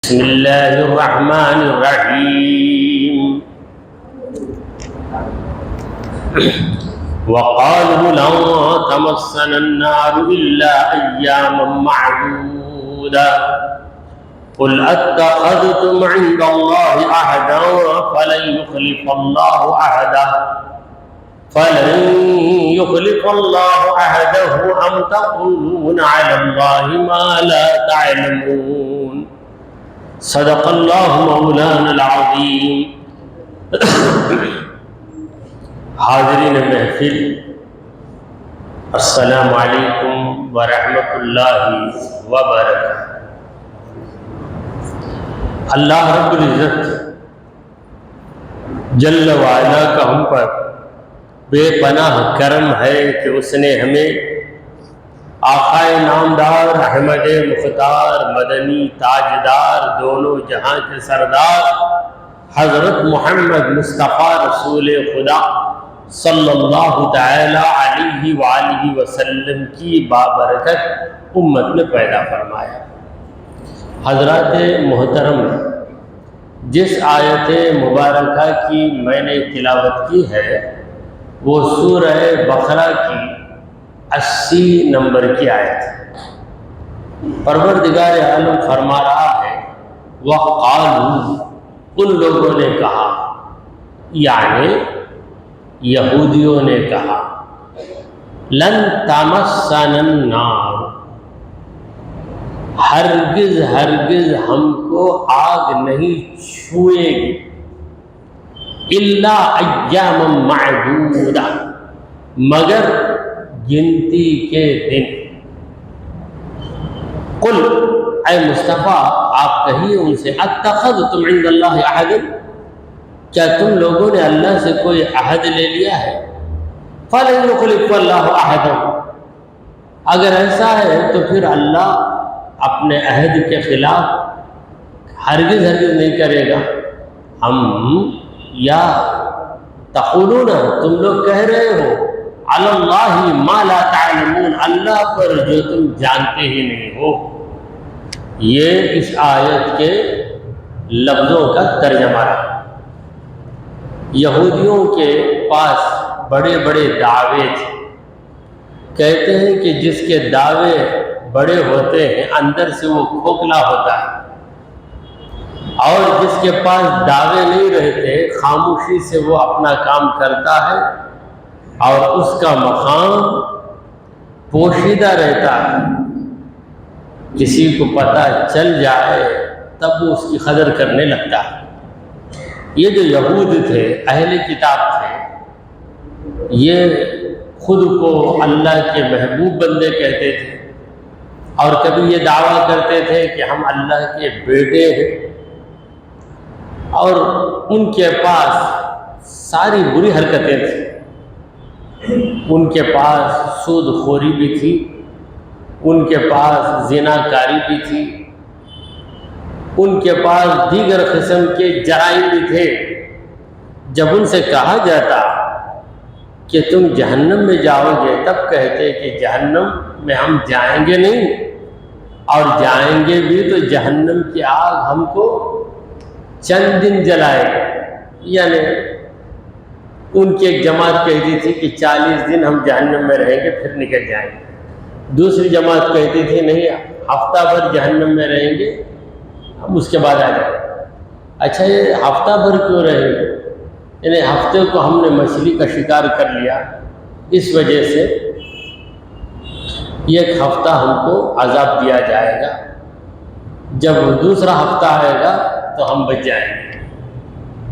بسم اللہ الرحمن الرحیم وقالوا لن تمسنا النار إلا أياما معدودا قل اتخذتم عند الله عهدا فلن يخلف الله عهده أم تقولون على الله ما لا تعلمون صدق اللہ مولانا العظیم۔ حاضرین محفل، السلام علیکم ورحمۃ اللہ وبرکاتہ۔ اللہ رب العزت جل وعلا کا ہم پر بے پناہ کرم ہے کہ اس نے ہمیں آقائے نامدار احمد مختار مدنی تاجدار دونوں جہاں کے سردار حضرت محمد مصطفیٰ رسول خدا صلی اللہ تعالی علیہ وآلہ وسلم کی بابرکت امت میں پیدا فرمایا۔ حضرات محترم، جس آیت مبارکہ کی میں نے تلاوت کی ہے وہ سورہ بقرہ کی 80 نمبر کی آیت ہے۔ پروردگار عالم فرما رہا ہے وَقَالُوا، ان لوگوں نے کہا، یعنی یہودیوں نے کہا، لن تمسنا النار، ہرگز ہرگز ہم کو آگ نہیں چھوئے گی، الا ایاما معدودا، مگر گنتی کے دن۔ قل، اے مصطفیٰ آپ کہیے ان سے، اتخذتم عند اللہ عہدا، کیا تم لوگوں نے اللہ سے کوئی عہد لے لیا ہے؟ فلن یخلف اللہ عہدہ، اگر ایسا ہے تو پھر اللہ اپنے عہد کے خلاف ہرگز ہرگز نہیں کرے گا۔ ہم یا تقولون، تم لوگ کہہ رہے ہو، علی اللہ ما لا تعلمون، اللہ پر جو تم جانتے ہی نہیں ہو۔ یہ اس آیت کے لفظوں کا ترجمہ رہا۔ یہودیوں کے پاس بڑے بڑے دعوے تھے، کہتے ہیں کہ جس کے دعوے بڑے ہوتے ہیں اندر سے وہ کھوکھلا ہوتا ہے، اور جس کے پاس دعوے نہیں رہتے خاموشی سے وہ اپنا کام کرتا ہے اور اس کا مقام پوشیدہ رہتا ہے، کسی کو پتہ چل جائے تب وہ اس کی قدر کرنے لگتا ہے۔ یہ جو یہود تھے، اہل کتاب تھے، یہ خود کو اللہ کے محبوب بندے کہتے تھے، اور کبھی یہ دعویٰ کرتے تھے کہ ہم اللہ کے بیٹے ہیں، اور ان کے پاس ساری بری حرکتیں تھیں۔ ان کے پاس سود خوری بھی تھی، ان کے پاس زنا کاری بھی تھی، ان کے پاس دیگر قسم کے جرائم بھی تھے۔ جب ان سے کہا جاتا کہ تم جہنم میں جاؤ گے، تب کہتے کہ جہنم میں ہم جائیں گے نہیں، اور جائیں گے بھی تو جہنم کی آگ ہم کو چند دن جلائے گا۔ یعنی ان کی ایک جماعت کہتی تھی کہ 40 دن ہم جہنم میں رہیں گے پھر نکل جائیں گے، دوسری جماعت کہتی تھی نہیں، ہفتہ بھر جہنم میں رہیں گے ہم اس کے بعد آ جائیں گے۔ اچھا، یہ ہفتہ بھر کیوں رہیں گے؟ یعنی ہفتے کو ہم نے مچھلی کا شکار کر لیا، اس وجہ سے یہ ایک ہفتہ ہم کو عذاب دیا جائے گا، جب دوسرا ہفتہ آئے گا تو ہم بچ جائیں گے۔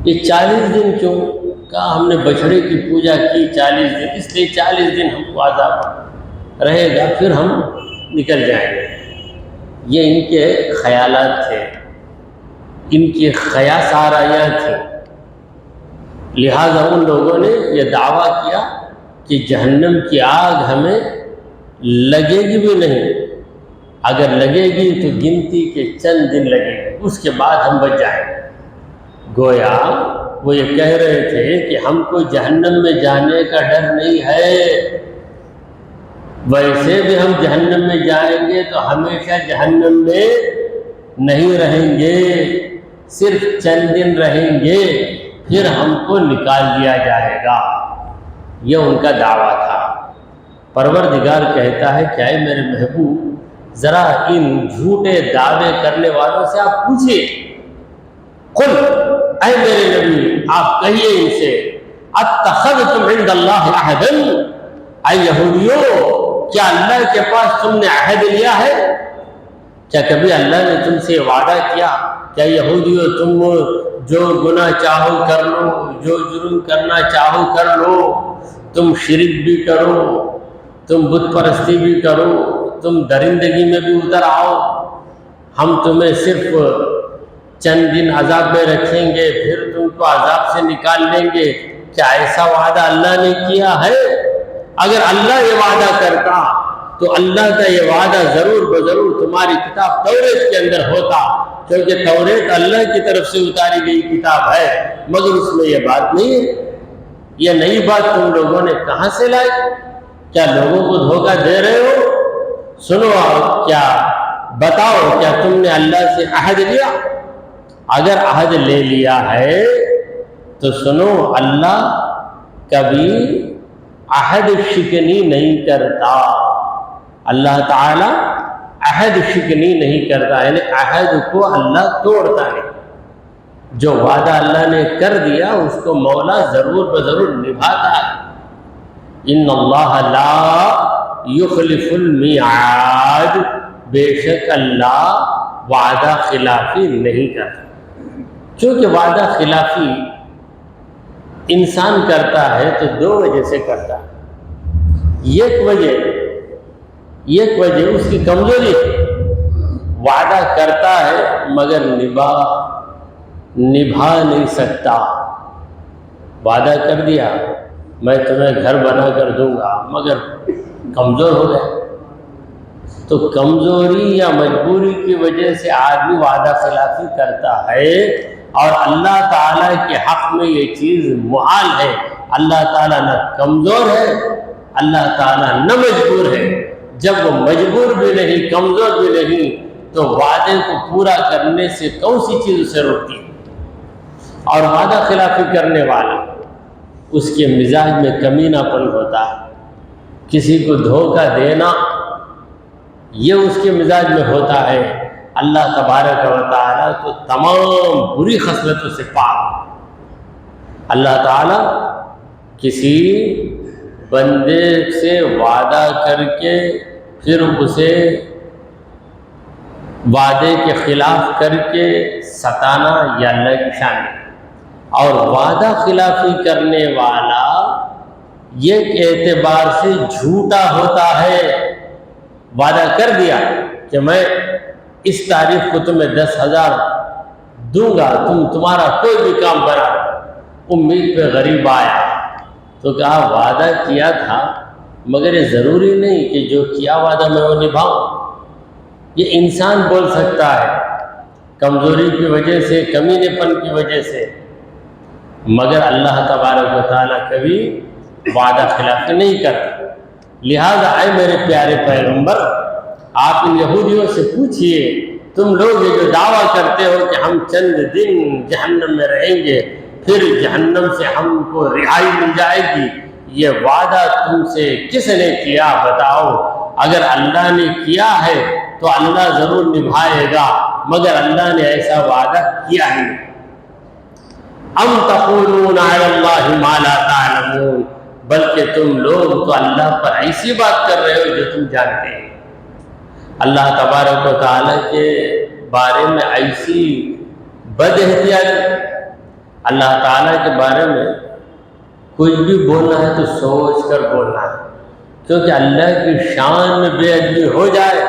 یہ 40 دن کیوں کہا؟ ہم نے بچھڑے کی پوجا کی 40 دن، اس لیے 40 دن ہم کو عذاب رہے گا، پھر ہم نکل جائیں گے۔ یہ ان کے خیالات تھے، ان کی خیاس آرائیاں تھیں، لہٰذا ان لوگوں نے یہ دعویٰ کیا کہ جہنم کی آگ ہمیں لگے گی بھی نہیں، اگر لگے گی تو گنتی کے چند دن لگے گی، اس کے بعد ہم بچ جائیں گے۔ گویا وہ یہ کہہ رہے تھے کہ ہم کو جہنم میں جانے کا ڈر نہیں ہے، ویسے بھی ہم جہنم میں جائیں گے تو ہمیشہ جہنم میں نہیں رہیں گے، صرف چند دن رہیں گے، پھر ہم کو نکال دیا جائے گا۔ یہ ان کا دعویٰ تھا۔ پروردگار کہتا ہے کہ اے میرے محبوب، ذرا ان جھوٹے دعوے کرنے والوں سے آپ پوچھئے، قل، اے میرے نبی آپ کہیے ان سے، اتخذتم عند اللہ عہدا، اے یہودیوں کیا اللہ کے پاس تم نے عہد لیا ہے؟ کیا کبھی اللہ نے تم سے وعدہ کیا؟ کیا یہودیوں تم جو گناہ چاہو کر لو، جو جرم کرنا چاہو کر لو، تم شرک بھی کرو، تم بت پرستی بھی کرو، تم درندگی میں بھی اتر آؤ، ہم تمہیں صرف چند دن عذاب میں رکھیں گے، پھر تم کو عذاب سے نکال لیں گے؟ کیا ایسا وعدہ اللہ نے کیا ہے؟ اگر اللہ یہ وعدہ کرتا تو اللہ کا یہ وعدہ ضرور بضرور تمہاری کتاب توریت کے اندر ہوتا، کیونکہ توریت اللہ کی طرف سے اتاری گئی کتاب ہے، مگر اس میں یہ بات نہیں ہے۔ یہ نئی بات تم لوگوں نے کہاں سے لائی؟ کیا لوگوں کو دھوکہ دے رہے ہو؟ سنو، کیا بتاؤ، کیا تم نے اللہ سے عہد لیا؟ اگر عہد لے لیا ہے تو سنو، اللہ کبھی عہد شکنی نہیں کرتا۔ اللہ تعالی عہد شکنی نہیں کرتا، یعنی عہد کو اللہ توڑتا نہیں۔ جو وعدہ اللہ نے کر دیا اس کو مولا ضرور بضرور نبھاتا ہے۔ ان اللہ لا یخلف المیعاد، بے شک اللہ وعدہ خلافی نہیں کرتا۔ چونکہ وعدہ خلافی انسان کرتا ہے تو دو وجہ سے کرتا ہے۔ ایک وجہ اس کی کمزوری ہے، وعدہ کرتا ہے مگر نبھا نہیں سکتا۔ وعدہ کر دیا میں تمہیں گھر بنا کر دوں گا، مگر کمزور ہو گئے، تو کمزوری یا مجبوری کی وجہ سے آدمی وعدہ خلافی کرتا ہے، اور اللہ تعالیٰ کے حق میں یہ چیز محال ہے۔ اللہ تعالیٰ نہ کمزور ہے، اللہ تعالیٰ نہ مجبور ہے۔ جب وہ مجبور بھی نہیں، کمزور بھی نہیں، تو وعدے کو پورا کرنے سے کون سی چیز اسے روکتی ہے؟ اور وعدہ خلافی کرنے والا، اس کے مزاج میں کمینہ پن ہوتا ہے، کسی کو دھوکہ دینا یہ اس کے مزاج میں ہوتا ہے۔ اللہ تبارک و تعالیٰ تو تمام بری خصلتوں سے پاک۔ اللہ تعالیٰ کسی بندے سے وعدہ کر کے پھر اسے وعدے کے خلاف کر کے ستانا یہ اللہ کی شان ہے۔ اور وعدہ خلافی کرنے والا یہ اعتبار سے جھوٹا ہوتا ہے۔ وعدہ کر دیا کہ میں اس تاریخ کو تمہیں 10,000 دوں گا، تمہارا کوئی بھی کام کرا، امید پہ غریب آیا تو کہا وعدہ کیا تھا، مگر یہ ضروری نہیں کہ جو کیا وعدہ میں وہ نبھاؤں۔ یہ انسان بول سکتا ہے کمزوری کی وجہ سے، کمینے پن کی وجہ سے، مگر اللہ تبارک و تعالیٰ کبھی وعدہ خلافی نہیں کرتا۔ لہذا اے میرے پیارے پیغمبر، آپ ان یہودیوں سے پوچھئے، تم لوگ یہ جو دعویٰ کرتے ہو کہ ہم چند دن جہنم میں رہیں گے، پھر جہنم سے ہم کو رہائی مل جائے گی، یہ وعدہ تم سے کس نے کیا بتاؤ؟ اگر اللہ نے کیا ہے تو اللہ ضرور نبھائے گا، مگر اللہ نے ایسا وعدہ کیا ہی نہیں۔ ام تقولون علی اللہ ما لا تعلمون، بلکہ تم لوگ تو اللہ پر ایسی بات کر رہے ہو جو تم جانتے ہیں۔ اللہ تبارک و تعالیٰ کے بارے میں ایسی بد احتیاطی، اللہ تعالیٰ کے بارے میں کچھ بھی بولنا ہے تو سوچ کر بولنا ہے، کیونکہ اللہ کی شان میں بے ادبی ہو جائے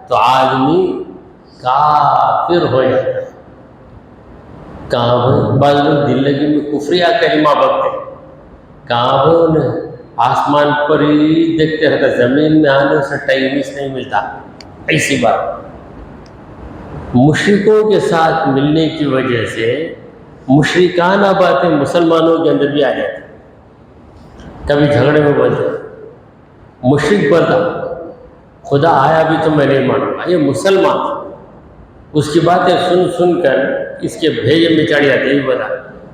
تو آدمی کافر ہو جاتا ہے۔ کہاں ہوئے بعض لوگ زندگی میں کفریہ کلمہ بکتے ہیں، کہاں ہوئے انہیں آسمان پر ہی دیکھتے رہتا، زمین میں آنے سے ٹائم نہیں ملتا۔ ایسی بات مشرکوں کے ساتھ ملنے کی وجہ سے مشرکانہ باتیں مسلمانوں کے اندر بھی آ جاتی۔ کبھی جھگڑے میں بولتے مشرک بولتا خدا آیا بھی تو میں نہیں مانوں گا، یہ مسلمان اس کی باتیں سن سن کر اس کے بھیجے میں چڑھ جاتے ہی بتا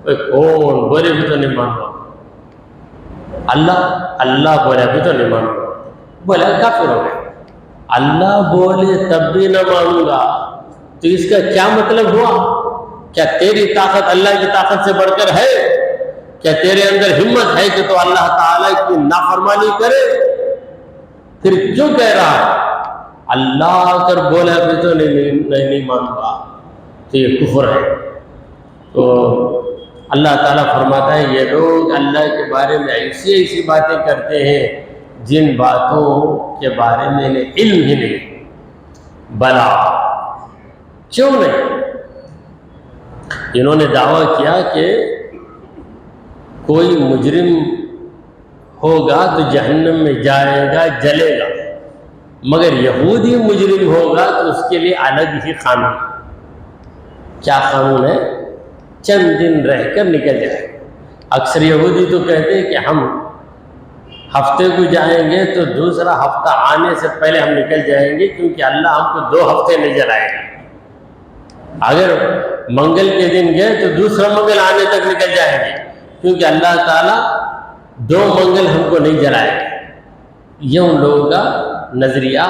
کون بولے بھی تو نہیں مان رہا، اللہ بولے بھی تو نہیں مان رہا، بولا کافر ہو گئے، اللہ بولے تب بھی نہ مانوں گا تو اس کا کیا مطلب ہوا؟ کیا تیری طاقت اللہ کی طاقت سے بڑھ کر ہے؟ کیا تیرے اندر ہمت ہے کہ تو اللہ تعالیٰ کی نافرمانی کرے؟ پھر کیوں کہہ رہا ہے اللہ کر بولا بھی تو نہیں مانوں گا، تو یہ کفر ہے۔ تو اللہ تعالیٰ فرماتا ہے یہ لوگ اللہ کے بارے میں ایسی باتیں کرتے ہیں جن باتوں کے بارے میں انہیں علم ہی نہیں۔ بلا کیوں نہیں؟ انہوں نے دعویٰ کیا کہ کوئی مجرم ہوگا تو جہنم میں جائے گا، جلے گا، مگر یہودی مجرم ہوگا تو اس کے لیے الگ ہی قانون۔ کیا قانون ہے؟ چند دن رہ کر نکل جائے گا۔ اکثر یہودی تو کہتے ہیں کہ ہم ہفتے کو جائیں گے تو دوسرا ہفتہ آنے سے پہلے ہم نکل جائیں گے، کیونکہ اللہ ہم کو 2 ہفتے نظر آئے گا۔ اگر منگل کے دن گئے تو دوسرا منگل آنے تک نکل جائیں گے، کیونکہ اللہ تعالیٰ 2 منگل ہم کو نہیں جلائے گا۔ یہ ان لوگوں کا نظریہ،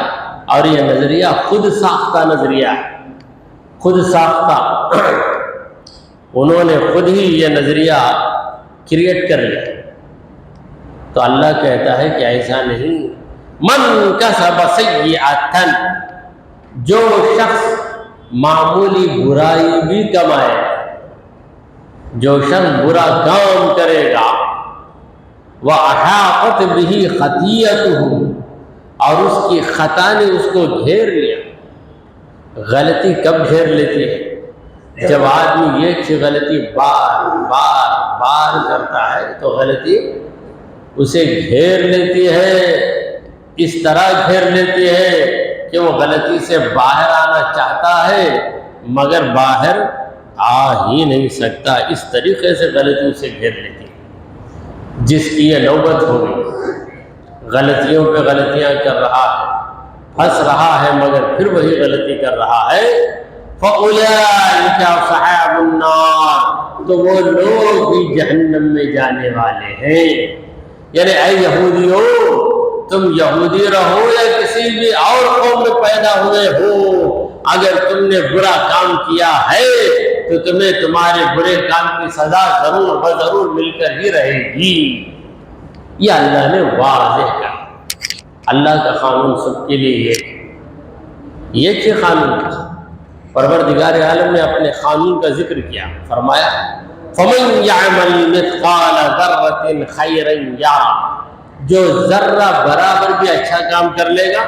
اور یہ نظریہ خود ساختہ نظریہ ہے، خود ساختہ۔ انہوں نے خود ہی یہ نظریہ کریٹ کر لیا۔ تو اللہ کہتا ہے کہ ایسا نہیں۔ من کسب سیئۃ، جو شخص معمولی برائی بھی کمائے، جو شخص برا کام کرے گا، وَأَحَاطَتْ بِهِ خَطِيئَتُهُ، اور اس کی خطا نے اس کو گھیر لیا۔ غلطی کب گھیر لیتی ہے؟ جب آدمی ایک سے غلطی بار بار بار کرتا ہے تو غلطی اسے گھیر لیتی ہے، اس طرح گھیر لیتی ہے کہ وہ غلطی سے باہر آنا چاہتا ہے مگر باہر آ ہی نہیں سکتا۔ اس طریقے سے غلطی اسے گھیر لیتی ہے۔ جس کی یہ نوبت ہو گئی، غلطیوں پہ غلطیاں کر رہا ہے، پھنس رہا ہے مگر پھر وہی غلطی کر رہا ہے، فَأُولَٰئِكَ أَصْحَابُ النَّارِ، تو وہ لوگ بھی جہنم میں جانے والے ہیں۔ یعنی اے یہودیوں، تم یہودی رہو یا کسی بھی اور قوم میں پیدا ہوئے ہو، اگر تم نے برا کام کیا ہے تو تمہیں تمہارے برے کام کی سزا ضرور بضرور مل کر ہی رہے گی۔ یہ اللہ نے واضح کہا۔ اللہ کا قانون سب کے لیے یہ کہ قانون، پروردگار عالم نے اپنے قانون کا ذکر کیا، فرمایا فَمَنْ يَعْمَلْ مِثْقَالَ ذَرَّةٍ خَيْرًا يَرَهُ، جو ذرہ برابر بھی اچھا کام کر لے گا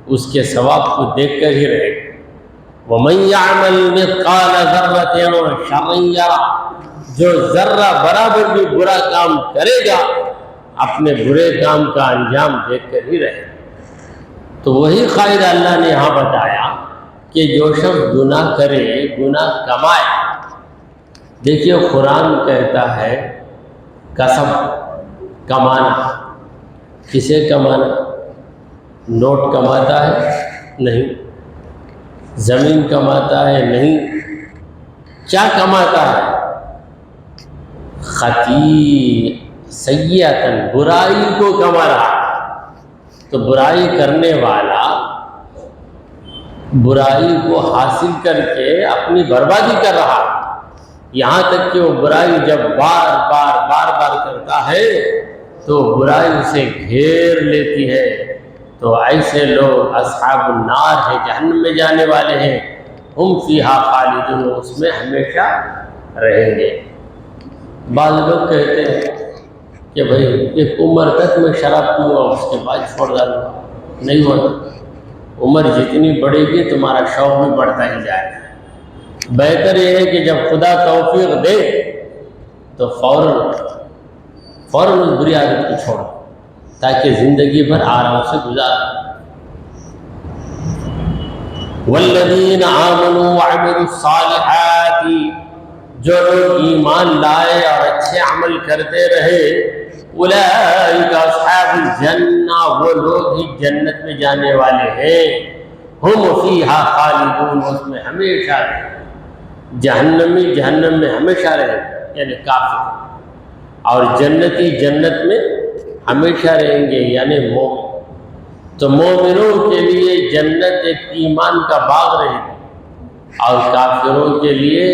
اس کے ثواب کو دیکھ کر ہی رہے گا۔ وَمَنْ يَعْمَلْ مِثْقَالَ ذَرَّةٍ شَرًّا يَرَهُ، جو ذرہ برابر بھی برا کام کرے گا اپنے برے کام کا انجام دیکھ کر ہی رہے گا۔ تو وہی قاعدہ اللہ نے یہاں بتایا کہ جو شخص گناہ کرے، گناہ کمائے۔ دیکھیے قرآن کہتا ہے کسب، کمانا۔ کسے کمانا؟ نوٹ کماتا ہے؟ نہیں۔ زمین کماتا ہے؟ نہیں۔ کیا کماتا ہے؟ سیئۃً، برائی کو کما رہا ہے۔ تو برائی کرنے والا برائی کو حاصل کر کے اپنی بربادی کر رہا ہے، یہاں تک کہ وہ برائی جب بار بار کرتا ہے تو برائی اسے گھیر لیتی ہے۔ تو ایسے لوگ اصحاب النار ہیں، جہنم میں جانے والے ہیں، ہم فیہا خالدون، اس میں ہمیشہ رہیں گے۔ بعض لوگ کہتے ہیں کہ بھئی ایک عمر تک میں شراب پیوں گا، اس کے بعد چھوڑ ڈالوں گا۔ نہیں ہوتا۔ عمر جتنی بڑھے گی تمہارا شوق بھی بڑھتا ہی جائے گا۔ بہتر یہ ہے کہ جب خدا توفیق دے تو فوراً اس بری عادت کو چھوڑو تاکہ زندگی بھر آرام سے گزارو۔ والذین آمنوا وعملوا الصالحات، جو لوگ ایمان لائے اور اچھے عمل کرتے رہے، اولئک اصحاب الجنہ، وہ لوگ ہی جنت میں جانے والے ہیں۔ ہم فیہا خالدون، اس میں ہمیشہ رہیں، جہنمی جہنم میں ہمیشہ رہیں یعنی کافر، اور جنتی جنت میں ہمیشہ رہیں گے یعنی مومن۔ تو مومنوں کے لیے جنت ایک ایمان کا باغ رہے گی، اور کافروں کے لیے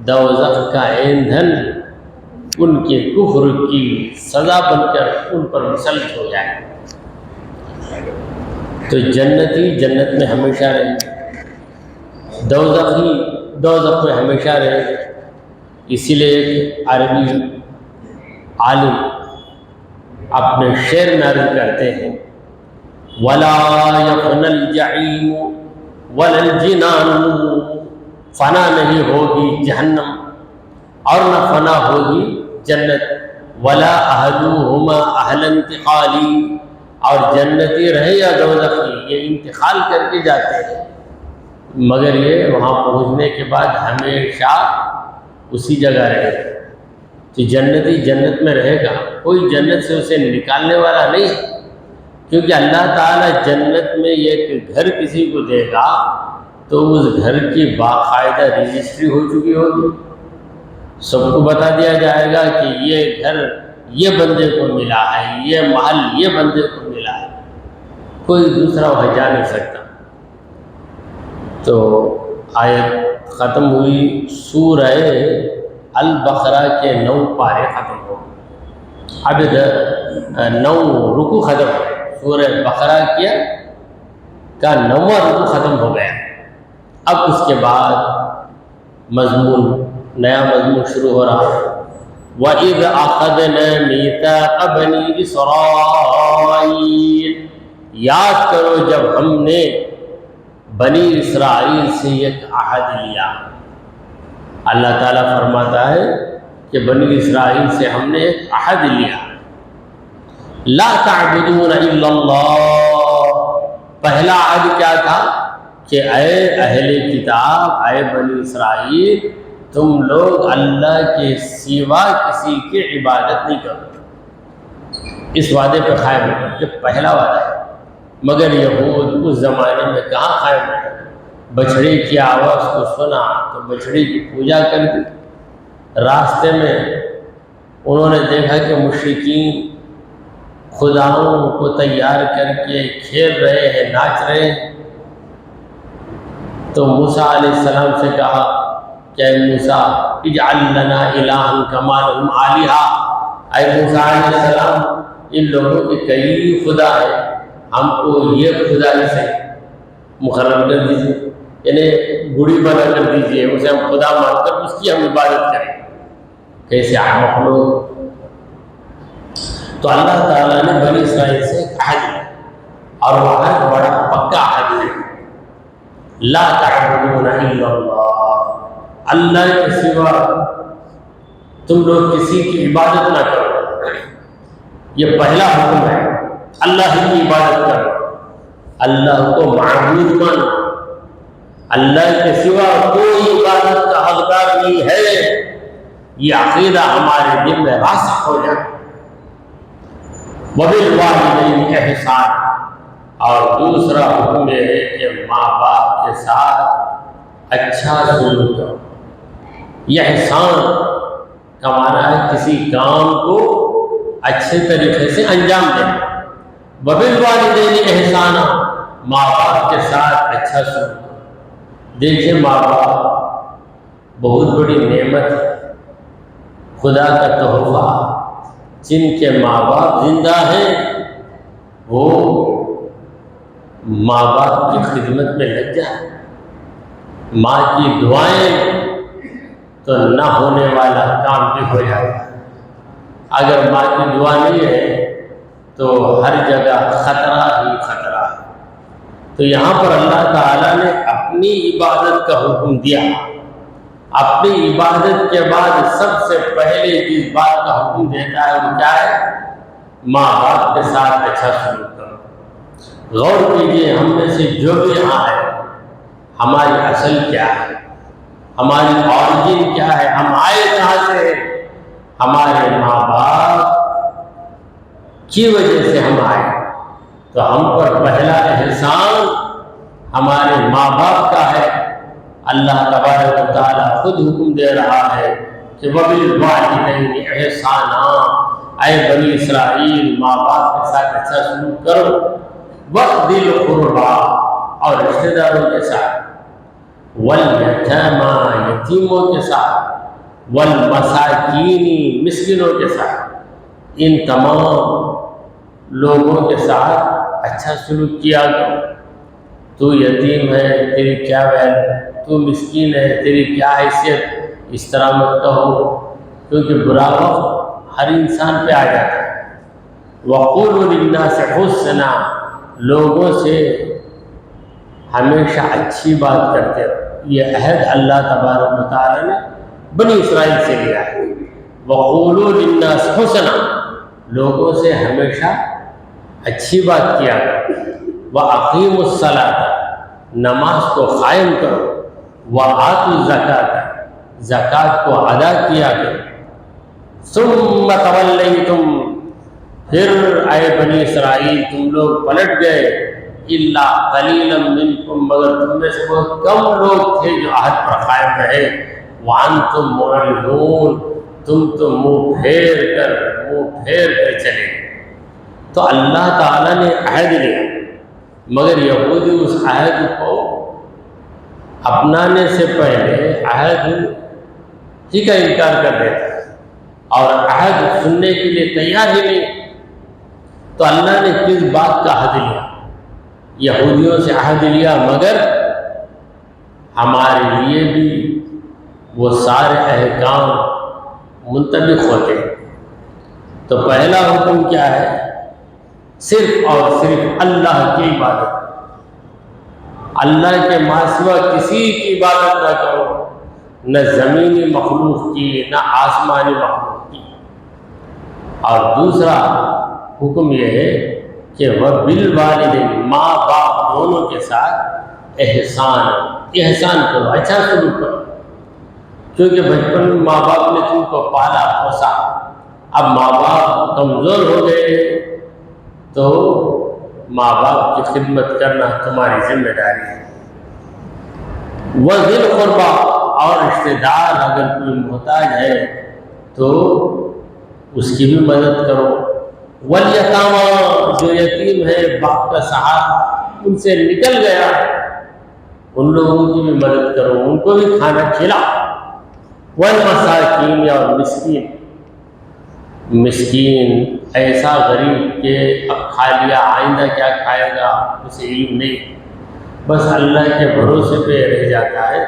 دوزخ کا ایندھن ان کے کفر کی سزا بن کر ان پر مسلط ہو جائے۔ تو جنتی جنت میں ہمیشہ رہیں گے، دوزخی دوزخ میں ہمیشہ رہیں گے۔ اسی لیے ایک عربی عالم اپنے شعر میں عرض کرتے ہیں وَلَا يَفْنَى الْجَحِيمُ وَلَا الْجِنَانُ، فنا نہیں ہوگی جہنم اور نہ فنا ہوگی جنت، وَلَا أَهْلُهُمَا أَهْلَ انتقالی، اور جنتی رہے یا دوزخی یہ انتقال کر کے جاتے ہیں، مگر یہ وہاں پہنچنے کے بعد ہمیشہ اسی جگہ رہے گا۔ تو جنتی جنت میں رہے گا، کوئی جنت سے اسے نکالنے والا نہیں ہے، کیونکہ اللہ تعالیٰ جنت میں ایک گھر کسی کو دے گا تو اس گھر کی باقاعدہ رجسٹری ہو چکی ہوگی، سب کو بتا دیا جائے گا کہ یہ گھر یہ بندے کو ملا ہے، یہ محل یہ بندے کو ملا ہے، کوئی دوسرا وہاں جا نہیں سکتا۔ تو آیت ختم ہوئی، سورہ البقرہ کے 9 پارے ختم ہو گئے، اب 9 رکوع ختم ہو گئے، سورہ بقرہ کا 9واں رکوع ختم ہو گیا۔ اب اس کے بعد نیا مضمون شروع ہو رہا ہے۔ وَإِذْ أَخَذْنَا مِيثَاقَ بَنِي إِسْرَائِيلَ، یاد کرو جب ہم نے بنی اسرائیل سے ایک عہد لیا۔ اللہ تعالیٰ فرماتا ہے کہ بنی اسرائیل سے ہم نے ایک عہد لیا، لا تعبدون الا اللہ۔ پہلا عہد کیا تھا کہ اے اہل کتاب، اے بنی اسرائیل، تم لوگ اللہ کے سوا کسی کی عبادت نہیں کرو۔ اس وعدے پہ قائم رہو، یہ پہلا وعدہ ہے۔ مگر یہود اس زمانے میں کہاں قائم رہے، بچھڑے کی آواز کو سنا تو بچھڑے کی پوجا کر دی۔ راستے میں انہوں نے دیکھا کہ مشرکین خداؤں کو تیار کر کے کھیل رہے ہیں، ناچ رہے ہیں، تو موسیٰ علیہ السلام سے کہا کہ اے موسیٰ اجعل لنا الہا کما لہم آلہہ، اے موسیٰ علیہ السلام ان لوگوں کے کئی خدا ہیں، ہم کو یہ خدا سے مقرر کر دیجیے، یعنی گڑی بنا کر دیجیے، اسے ہم خدا مان کر اس کی ہم عبادت کریں۔ کیسے احمق لوگ! تو اللہ تعالیٰ نے بنی اسرائیل سے ایک عہد لیا، اور وہ عہد بڑا پکا عہد ہے، لا تعبدون الا اللہ، اللہ کے سوا تم لوگ کسی کی عبادت نہ کرو۔ یہ پہلا حکم ہے، اللہ ہی کی عبادت کرو، اللہ کو معبود مانو، اللہ کے سوا کوئی عبادت کا حقدار نہیں ہے، یہ عقیدہ ہمارے دل میں راسخ ہو جائے۔ وَبِالْوَالِدَيْنِ إِحْسَانًا، اور دوسرا حکم یہ ہے کہ ماں باپ کے ساتھ اچھا سلوک کرو۔ یہ احسان کا معنی ہے کسی کام کو اچھے طریقے سے انجام دینا۔ وَبِالْوَالِدَيْنِ إِحْسَانًا، ماں باپ کے ساتھ اچھا سلوک کرو۔ دیکھیں ماں باپ بہت بڑی نعمت ہے، خدا کا تحفہ۔ جن کے ماں باپ زندہ ہیں وہ ماں باپ کی خدمت میں لگ جائے، ماں کی دعائیں تو نہ ہونے والا کام بھی ہو جائے۔ اگر ماں کی دعا نہیں ہے تو ہر جگہ خطرہ ہی خطرہ ہے۔ تو یہاں پر اللہ تعالیٰ نے اپنی عبادت کا حکم دیا۔ اپنی عبادت کے بعد سب سے پہلے جس بات کا حکم دیتا ہے وہ کیا ہے؟ ماں باپ کے ساتھ اچھا سلوک کرو۔ غور کیجئے ہم میں سے جو بھی یہاں ہے، ہماری اصل کیا ہے، ہماری اوریجن کیا ہے، ہم آئے کہاں سے ہیں؟ ہمارے ماں باپ کی وجہ سے ہم آئے۔ تو ہم پر پہلا احسان ہمارے ماں باپ کا ہے۔ اللہ تبارک و تعالیٰ خود حکم دے رہا ہے کہ وَبِالْوَالِدَيْنِ إِحْسَانًا، اے بنی اسرائیل ماں باپ کے ساتھ اچھا سلوک کرو، وَذِّي الْقُرْبَىٰ اور رشتہ داروں کے ساتھ، وَالْيَتَامَىٰ یتیموں کے ساتھ، وَالْمَسَاکِینِ مسکینوں کے ساتھ، ان تمام لوگوں کے ساتھ اچھا سلوک کیا کرو۔ تو یتیم ہے تیری کیا ویلیو، تو مسکین ہے تیری کیا حیثیت، اس طرح مت کہو، کیونکہ برا وقت ہر انسان پہ آ جاتا ہے۔ وَقُولُوا لِلنَّاسِ حُسْنًا، لوگوں سے ہمیشہ اچھی بات کرتے رہو۔ یہ عہد اللہ تبارک و تعالیٰ نے بنی اسرائیل سے لیا ہے۔ وَقُولُوا لِلنَّاسِ حُسْنًا، لوگوں سے ہمیشہ اچھی بات کیا کرو۔ وَأَقِیمُوا الصَّلَاةَ، نماز کو قائم کرو۔ وَآتُوا الزَّکَاةَ، زکوٰۃ کو ادا کیا کرو۔ ثُمَّ تَوَلَّیْتُمْ، پھر اے بنی اسرائیل تم لوگ پلٹ گئے، إِلَّا قَلِيلًا مِّنْکُمْ، مگر تم میں سے بہت کم لوگ تھے جو عہد پر قائم رہے۔ وَأَنْتُمْ مُعْرِضُونَ، تم تو منہ پھیر کر چلے۔ تو اللہ تعالیٰ نے عہد لیا، مگر یہودی اس عہد کو اپنانے سے پہلے عہد ہی کا انکار کر دیتا ہے اور عہد سننے کے لیے تیار ہی نہیں۔ تو اللہ نے کس بات کا عہد لیا؟ یہودیوں سے عہد لیا، مگر ہمارے لیے بھی وہ سارے احکام منطبق ہوتے ہیں۔ تو پہلا حکم کیا ہے؟ صرف اور صرف اللہ کی عبادت، اللہ کے ماں سوا کسی کی عبادت نہ کرو، نہ زمینی مخلوق کی نہ آسمانی مخلوق کی۔ اور دوسرا حکم یہ ہے کہ وَبِالْوَالِدَيْنِ، ماں باپ دونوں کے ساتھ احسان کرو، اچھا سلوک کرو، کیونکہ بچپن میں ماں باپ نے تم کو پالا پوسا، اب ماں باپ کمزور ہو گئے تو ماں باپ کی خدمت کرنا تمہاری ذمہ داری ہے۔ وَذِي الْقُرْبَىٰ، اور رشتہ دار اگر کوئی محتاج ہے تو اس کی بھی مدد کرو۔ وَالْيَتَامَىٰ، جو یتیم ہے باپ کا سہارا ان سے نکل گیا، ان لوگوں کی بھی مدد کرو، ان کو بھی کھانا کھلا۔ وَالْمَسَاکِینِ، اور مسکین ایسا غریب کہ اب کھا لیا آئندہ کیا کھائے گا اسے علم نہیں، بس اللہ کے بھروسے پہ رہ جاتا ہے۔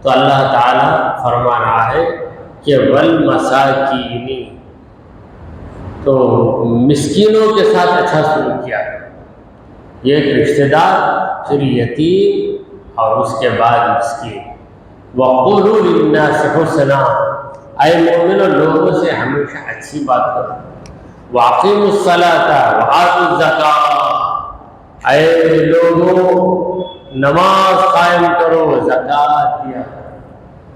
تو اللہ تعالیٰ فرما رہا ہے کہ وَالْمَسَاکِینِ، تو مسکینوں کے ساتھ اچھا سلوک کیا کرو۔ یہ ایک رشتہ دار، پھر یتیم اور اس کے بعد مسکین۔ وَقُولُوا لِلنَّاسِ حُسْنًا، اے مومنوں لوگوں سے ہمیشہ اچھی بات کرو۔ وَأَقِیمُوا الصَّلَاةَ وَآتُوا الزَّکَاةَ، اے لوگوں نماز قائم کرو، زکوٰۃ دیا کرو۔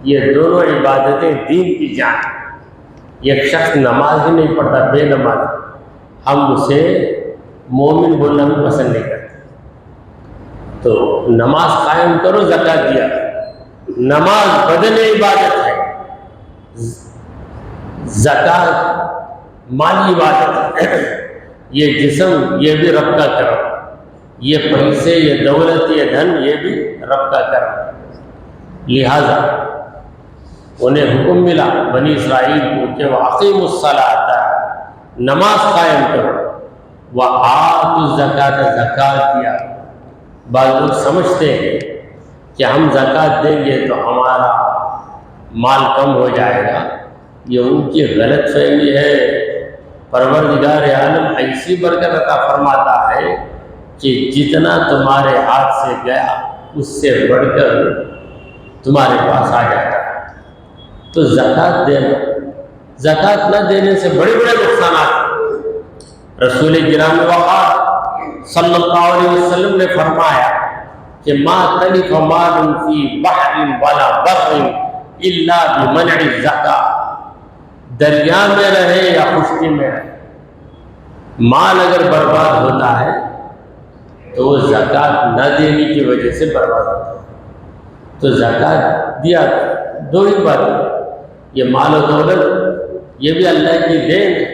یہ دونوں عبادتیں دین کی جان۔ ایک شخص نماز ہی نہیں پڑھتا، بے نماز، ہم اسے مومن بولنا بھی پسند نہیں کرتے۔ تو نماز قائم کرو، زکوٰۃ دیا کرو۔ نماز بدن عبادت ہے، زکوٰۃ مالی عبادت ہے۔ یہ جسم یہ بھی رب کا کرم، یہ پیسے یہ دولت یہ دھن یہ بھی رب کا کرم۔ لہذا انہیں حکم ملا بنی اسرائیل کو کہ وَأَقِیمُوا الصَّلَاةَ، نماز قائم کرو، وَآتُوا الزَّکَاةَ، زکوٰۃ دیا۔ بعض لوگ سمجھتے ہیں کہ ہم زکوٰۃ دیں گے تو ہمارا مال کم ہو جائے گا، یہ ان کی غلط فہمی ہے۔ پروردگار عالم ایسی برکت عطا فرماتا ہے کہ جتنا تمہارے ہاتھ سے گیا اس سے بڑھ کر تمہارے پاس آ جاتا ہے۔ تو زکوٰۃ دینا، زکوٰۃ نہ دینے سے بڑے بڑے نقصانات ہیں۔ رسول گرامی وقار صلی اللہ علیہ وسلم نے فرمایا کہ ما تلف مال فی بحر ولا بر الا بمنع الزکوٰۃ، دریا میں رہے یا خشکی میں رہے، مال اگر برباد ہوتا ہے تو وہ زکوٰۃ نہ دینے کی وجہ سے برباد ہوتا ہے۔ تو زکوٰۃ دیا، دو ہی بات ہے، یہ مال و دولت یہ بھی اللہ کی دین ہے،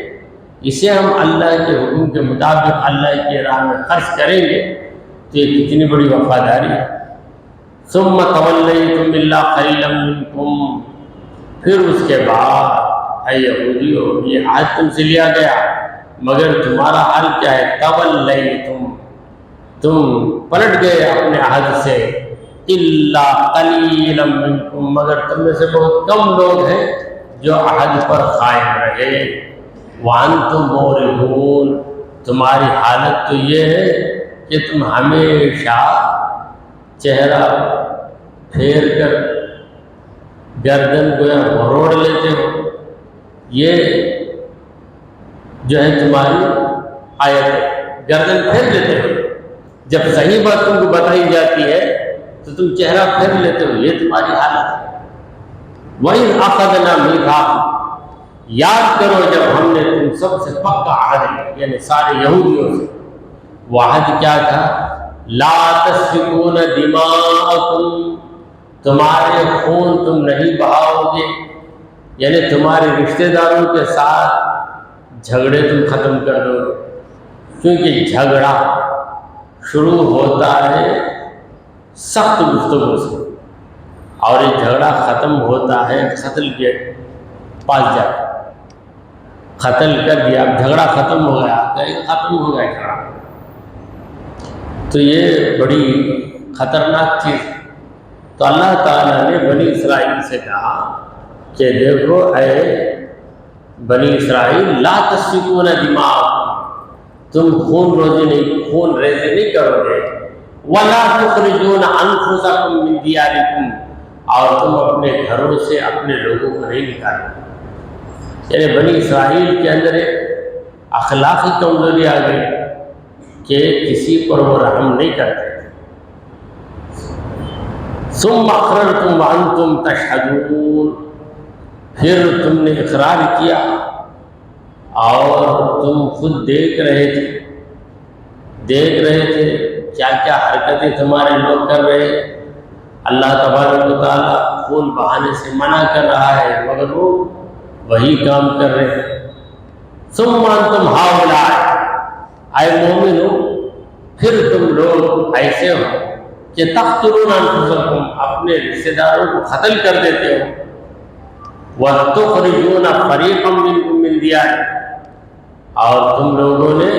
اسے ہم اللہ کے حکم کے مطابق اللہ کی راہ میں خرچ کریں گے تو یہ کتنی بڑی وفاداری ہے۔ ثم تولیتم الا قلیلا منکم، پھر اس کے بعد اے یہودیو یہ عہد تم سے لیا گیا مگر تمہارا حال کیا ہے؟ تولیتم، تم پلٹ گئے اپنے عہد سے، الا قلیلا منکم، مگر تم میں سے بہت کم لوگ ہیں جو عہد پر قائم رہے۔ وانتم مورثون، تمہاری حالت تو یہ ہے کہ تم ہمیشہ چہرہ پھیر کر گردن گویا مروڑ لیتے ہو، یہ جو ہے تمہاری آیت ہے، گردن پھیر لیتے ہو، جب صحیح بات تم کو بتائی جاتی ہے تو تم چہرہ پھیر لیتے ہو، یہ تمہاری حالت ہے۔ وَإِذْ أَخَذْنَا مِيثَاقَكُمْ، یاد کرو جب ہم نے تم سب سے پکا عہد لیا، یعنی سارے یہودیوں سے۔ وہ عہد کیا تھا؟ لا تسفکون دماءکم، تمہارے خون تم نہیں بہاؤ گے، یعنی تمہارے رشتہ داروں کے ساتھ جھگڑے تم ختم کر دو گے، کیونکہ جھگڑا شروع ہوتا ہے سخت گفتگو سے، اور یہ جھگڑا ختم ہوتا ہے قتل کے پاس جا کے۔ قتل کر دیا، اب جھگڑا ختم ہو گیا، ختم ہو گیا جھگڑا، تو یہ بڑی خطرناک چیز ہے۔ تو اللہ تعالیٰ نے بنی اسرائیل سے کہا کہ دیکھو اے بنی اسرائیل، لا تسفکون دماءکم، تم خون ریزی نہیں کرو گے، ولا تخرجون انفسکم من دیارکم، اور تم اپنے گھروں سے اپنے لوگوں کو نہیں نکالو گے۔ یعنی بنی اسرائیل کے اندر ایک اخلاقی کمزوری آ گئی کہ کسی پر وہ رحم نہیں کرتے۔ ثم اقررتم وانتم تشہدون، پھر تم نے اقرار کیا اور تم خود دیکھ رہے تھے کیا کیا حرکتیں تمہارے لوگ کر رہے ہیں۔ اللہ تبارک و تعالیٰ خون بہانے سے منع کر رہا ہے مگر وہ وہی کام کر رہے ہیں۔ ثم انتم ہؤلاء، اے مومنو پھر تم لوگ ایسے ہو کہ تقتلون انفسکم، اپنے رشتہ داروں کو قتل کر دیتے ہو، وتخرجون فریقا منکم من دیارکم، اور تم لوگوں نے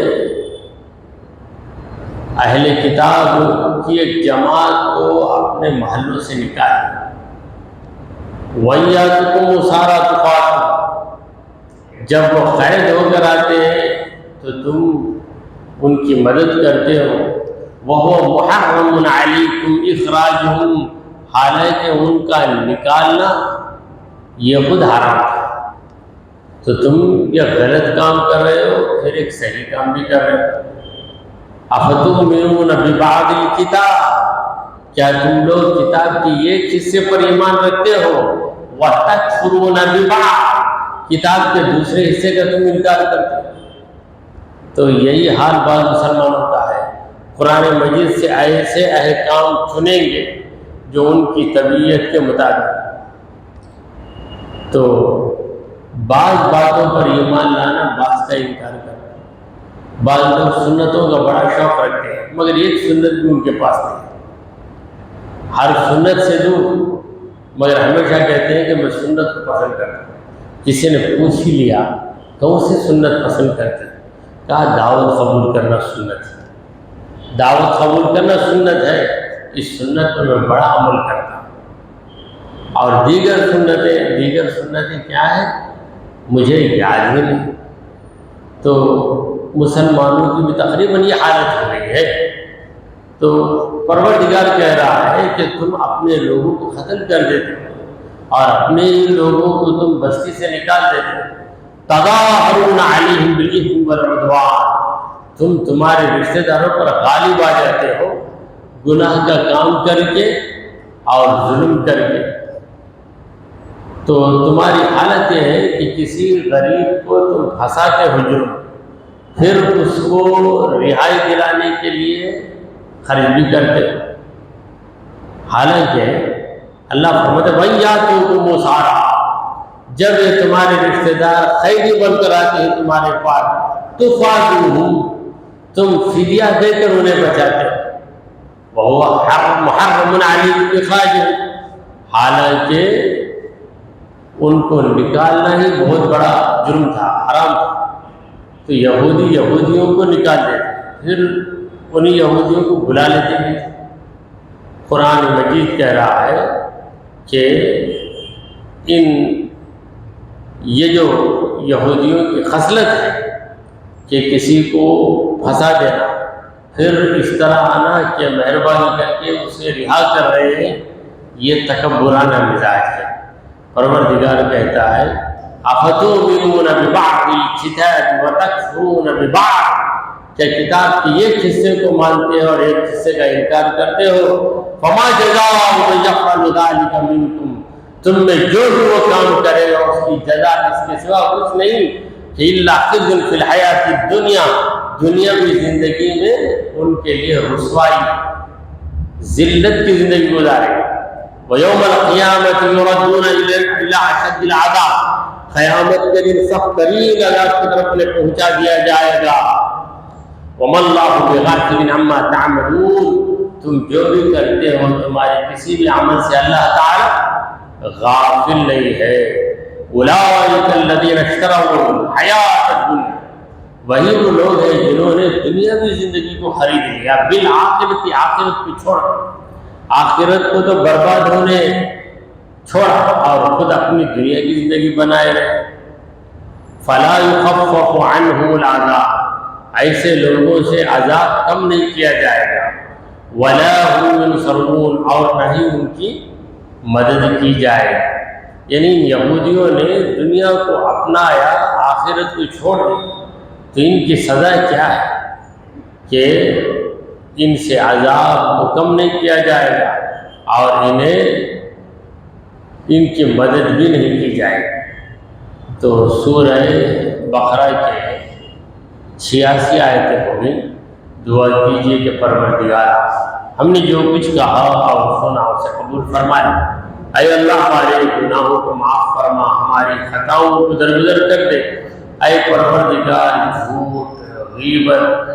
اہل کتاب کی ایک جماعت کو اپنے محلوں سے نکالا۔ وَإِيَّاكُمْ أُسَارَىٰ تُقَاتِلُونَ، جب وہ قید ہو کر آتے ہیں تو تم ان کی مدد کرتے ہو۔ وَهُوَ مُحَرَّمٌ عَلَيْكُمْ إِخْرَاجُهُمْ، حالانکہ ان کا نکالنا یہ خود حرام ہے، تو تم یہ غلط کام کر رہے ہو، پھر ایک صحیح کام بھی کر رہے ہو۔ أَفَتُؤْمِنُونَ بِبَعْضِ الْكِتَابِ، کیا تم لوگ کتاب کی ایک حصے پر ایمان رکھتے ہو؟ وَتَكْفُرُونَ بِبَعْضِ، کتاب کے دوسرے حصے کا تم انکار کرتے ہو۔ تو یہی حال بعض مسلمانوں کا ہے، قرآن مجید سے ایسے احکام چنیں گے جو ان کی طبیعت کے مطابق، تو بعض باتوں پر ایمان لانا، بعض کا انکار کرنا۔ بعض لوگ سنتوں کا بڑا شوق رکھتے ہیں مگر ایک سنت بھی ان کے پاس نہیں ہے، ہر سنت سے دور، مگر ہمیشہ کہتے ہیں کہ میں سنت کو پسند کرتا ہوں۔ کسی نے پوچھ ہی لیا کون سی سنت پسند کرتے ہیں؟ کہا دعوت قبول کرنا سنت ہے، دعوت قبول کرنا سنت ہے، اس سنت پر میں بڑا عمل کرتا ہوں، اور دیگر سنتیں کیا ہیں مجھے یاد ہی نہیں۔ تو مسلمانوں کی بھی تقریباً یہ حالت ہو رہی ہے۔ تو پروردگار کہہ رہا ہے کہ تم اپنے لوگوں کو قتل کر دیتے ہو اور اپنے ہی لوگوں کو تم بستی سے نکال دیتے ہو۔ تظاہرون علیہم بالإثم والعدوان، تم تمہارے رشتہ داروں پر غالب آ جاتے ہو گناہ کا کام کر کے اور ظلم کر کے۔ تو تمہاری حالت یہ ہے کہ کسی غریب کو تم پھنساتے ہو جرم، پھر اس کو رہائی دلانے کے لیے خرچ بھی کرتے. حالانکہ اللہ فرماتے ہیں وَإِيَّاكُمْ مُسَارَعَ، جب یہ تمہارے رشتہ دار خیری بن کر آتے ہیں تمہارے پاس تو فَادُوهُمْ، تم فدیہ دے کر انہیں بچاتے ہو. وَهُوَ مُحَرَّمٌ عَلَيْكُمْ إِخْرَاجُهُمْ، حالانکہ ان کو نکالنا ہی بہت بڑا جرم تھا، حرام تھا. تو یہودیوں کو نکال دیتے، پھر انہیں یہودیوں کو بلا لیتے ہیں. قرآن مجید کہہ رہا ہے کہ یہ جو یہودیوں کی خصلت ہے کہ کسی کو پھنسا دینا، پھر اس طرح آنا کہ مہربانی کر کے اسے رہا کر رہے ہیں، یہ تکبرانہ مزاج ہے. پروردگار کہتا ہے افتؤمنون ببعض الکتاب وتکفرون ببعض، کہ کتاب کے ایک حصے کو مانتے ہو اور ایک حصے کا انکار کرتے ہو. فما جزاء من یفعل ذلک منکم، تم میں جو بھی وہ کام کرے گا اس کی جزا اس کے سوا کچھ نہیں کہ الا خزي فی الحیات الدنیا، دنیاوی زندگی میں ان کے لیے رسوائی، ذلت کی زندگی گزارے گا. وَيَوْمَ الْقِيَامَةِ يُرَدُّونَ إِلَىٰ أَشَدِّ الْعَذَابِ، قیامت کے دن سخت ترین عذاب کی طرف انہیں پہنچا دیا جائے گا. وَمَا اللَّهُ بِغَافِلٍ عَمَّا تَعْمَلُونَ، تم جو بھی کرتے ہو تمہارے کسی بھی عمل سے اللہ تعالی غافل نہیں ہے. أُولَٰئِكَ الَّذِينَ اشْتَرَوُا الْحَيَاةَ الدُّنْيَا، وہی وہ لوگ ہیں جنہوں نے دنیاوی زندگی کو خرید لیا بالآخرت، آخرت کو چھوڑ، آخرت کو تو برباد ہونے چھوڑا اور خود اپنی دنیا کی زندگی بنائے رہے. فَلَا يُخَفَّفُ عَنْهُمُ الْعَذَابُ، ایسے لوگوں سے عذاب کم نہیں کیا جائے گا. وَلَا هُمْ يُنصَرُونَ، اور نہ ہی ان کی مدد کی جائے گی. یعنی یہودیوں نے دنیا کو اپنایا، آخرت کو چھوڑ دی، تو ان کی سزا کیا ہے کہ ان سے عذاب کو کم نہیں کیا جائے گا اور انہیں ان کی مدد بھی نہیں کی جائے گی. تو سورہ بقرہ کے 86 آیتیں ہو گئی. دعا کیجیے کہ پروردگار ہم نے جو کچھ کہا اور سنا اسے قبول فرمائے. اے اللہ ہمارے گناہوں کو معاف فرما، ہماری خطاؤں کو درگزر کر دے. اے پروردگار جھوٹ، غیبت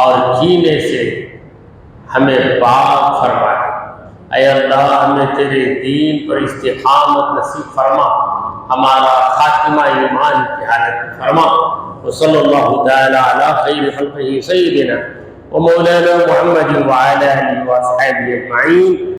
اور کینے سے ہمیں پاک فرما دے. اے اللہ ہمیں تیرے دین پر استقامت نصیب فرما، ہمارا خاتمہ ایمان کی حالت میں فرما. وصلی اللہ تعالی علی خیر خلقہ سیدنا و مولانا محمد وعلی آلہ و اصحابہ اجمعین.